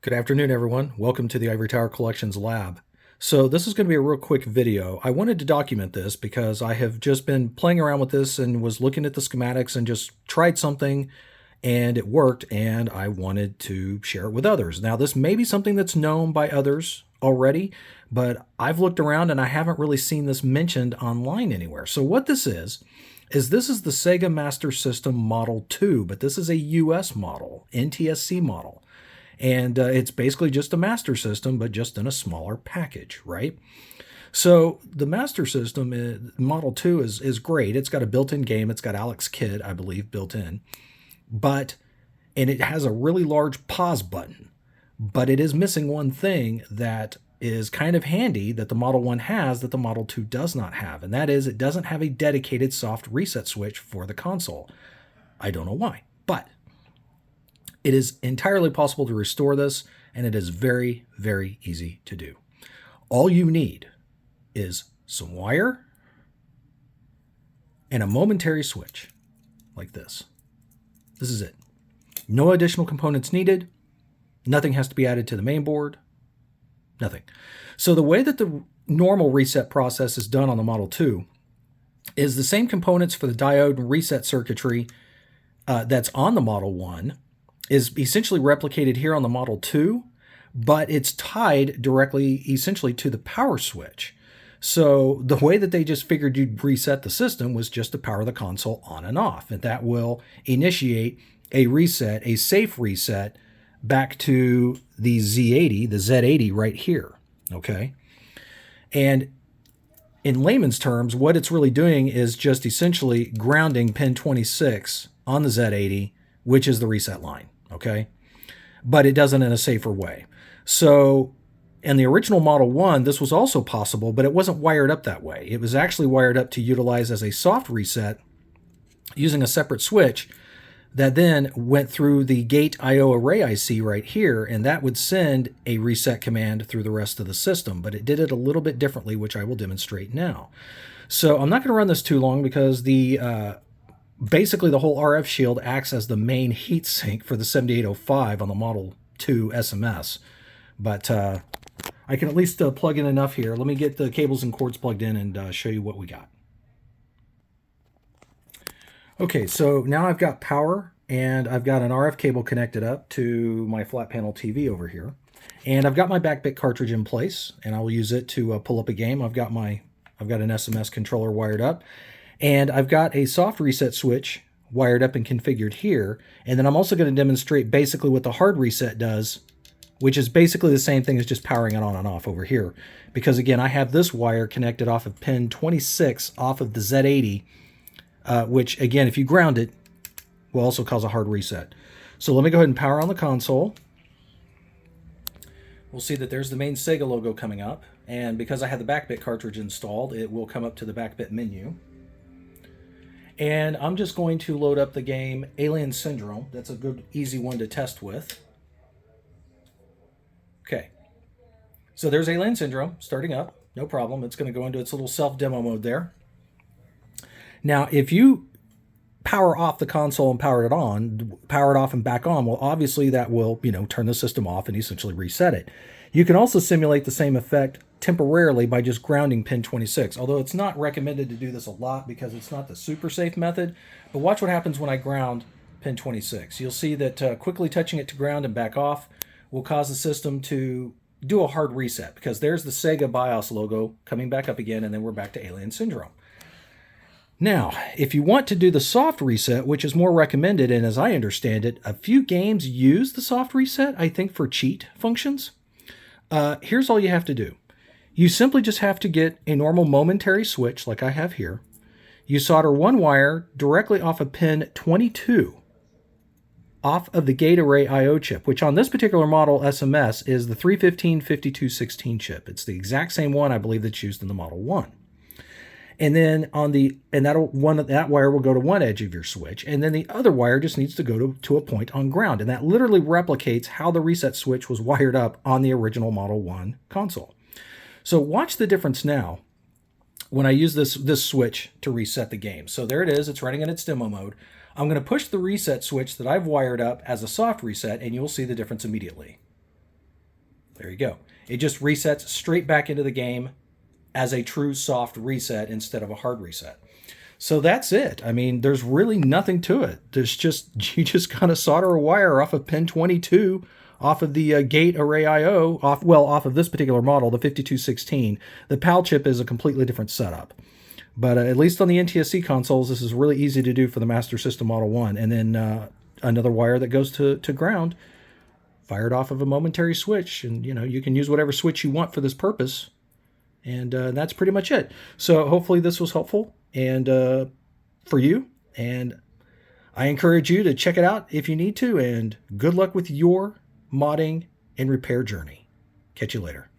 Good afternoon, everyone. Welcome to the Ivory Tower Collections Lab. So this is going to be a real quick video. I wanted to document this because I have just been playing around with this and was looking at the schematics and just tried something and it worked, and I wanted to share it with others. Now, this may be something that's known by others already, but I've looked around and I haven't really seen this mentioned online anywhere. So what this is this is the Sega Master System Model 2, but this is a US model, NTSC model. And it's basically just a Master System, but just in a smaller package, right? So the Master System, Model 2, is great. It's got a built-in game. It's got Alex Kidd, I believe, built in. And it has a really large pause button. But it is missing one thing that is kind of handy that the Model 1 has that the Model 2 does not have. And that is it doesn't have a dedicated soft reset switch for the console. I don't know why, but it is entirely possible to restore this, and it is very, very easy to do. All you need is some wire and a momentary switch like this. This is it. No additional components needed. Nothing has to be added to the main board. Nothing. So the way that the normal reset process is done on the Model 2 is the same components for the diode and reset circuitry that's on the Model 1 is essentially replicated here on the Model 2, but it's tied directly essentially to the power switch. So the way that they just figured you'd reset the system was just to power the console on and off, and that will initiate a reset, a safe reset, back to the Z80 right here, okay? And in layman's terms, what it's really doing is just essentially grounding pin 26 on the Z80, which is the reset line. Okay, but it does it in a safer way. So in the original Model 1, this was also possible, but it wasn't wired up that way. It was actually wired up to utilize as a soft reset using a separate switch that then went through the gate I/O array IC right here, and that would send a reset command through the rest of the system, but it did it a little bit differently, which I will demonstrate now. So I'm not going to run this too long because basically the whole RF shield acts as the main heat sink for the 7805 on the Model 2 SMS. But I can at least plug in enough here. Let me get the cables and cords plugged in and show you what we got. Okay, so now I've got power and I've got an RF cable connected up to my flat panel TV over here. And I've got my backbit cartridge in place, and I will use it to pull up a game. I've got an SMS controller wired up. And I've got a soft reset switch wired up and configured here. And then I'm also going to demonstrate basically what the hard reset does, which is basically the same thing as just powering it on and off over here. Because again, I have this wire connected off of pin 26 off of the Z80, which again, if you ground it, will also cause a hard reset. So let me go ahead and power on the console. We'll see that there's the main Sega logo coming up. And because I have the backbit cartridge installed, it will come up to the backbit menu. And I'm just going to load up the game Alien Syndrome. That's a good, easy one to test with. Okay. So there's Alien Syndrome starting up. No problem. It's going to go into its little self-demo mode there. Now, if you power off the console and power it off and back on, well, obviously that will, turn the system off and essentially reset it. You can also simulate the same effect temporarily by just grounding pin 26, although it's not recommended to do this a lot because it's not the super safe method. But watch what happens when I ground pin 26. You'll see that quickly touching it to ground and back off will cause the system to do a hard reset, because there's the Sega BIOS logo coming back up again, and then we're back to Alien Syndrome. Now, if you want to do the soft reset, which is more recommended, and as I understand it, a few games use the soft reset, I think, for cheat functions. Here's all you have to do. You simply just have to get a normal momentary switch like I have here. You solder one wire directly off of pin 22 off of the gate array I/O chip, which on this particular model SMS is the 315-5216 chip. It's the exact same one, I believe, that's used in the Model 1. And then that wire will go to one edge of your switch, and then the other wire just needs to go to a point on ground. And that literally replicates how the reset switch was wired up on the original Model 1 console. So watch the difference now when I use this switch to reset the game. So there it is. It's running in its demo mode. I'm going to push the reset switch that I've wired up as a soft reset, and you'll see the difference immediately. There you go. It just resets straight back into the game as a true soft reset instead of a hard reset. So that's it. I mean, there's really nothing to it. You just kind of solder a wire off of pin 22, off of the gate array IO, off of this particular model, the 5216. The PAL chip is a completely different setup. But at least on the NTSC consoles, this is really easy to do for the Master System Model 1. And then another wire that goes to ground, fired off of a momentary switch. And, you can use whatever switch you want for this purpose. And that's pretty much it. So hopefully this was helpful and for you. And I encourage you to check it out if you need to. And good luck with your modding and repair journey. Catch you later.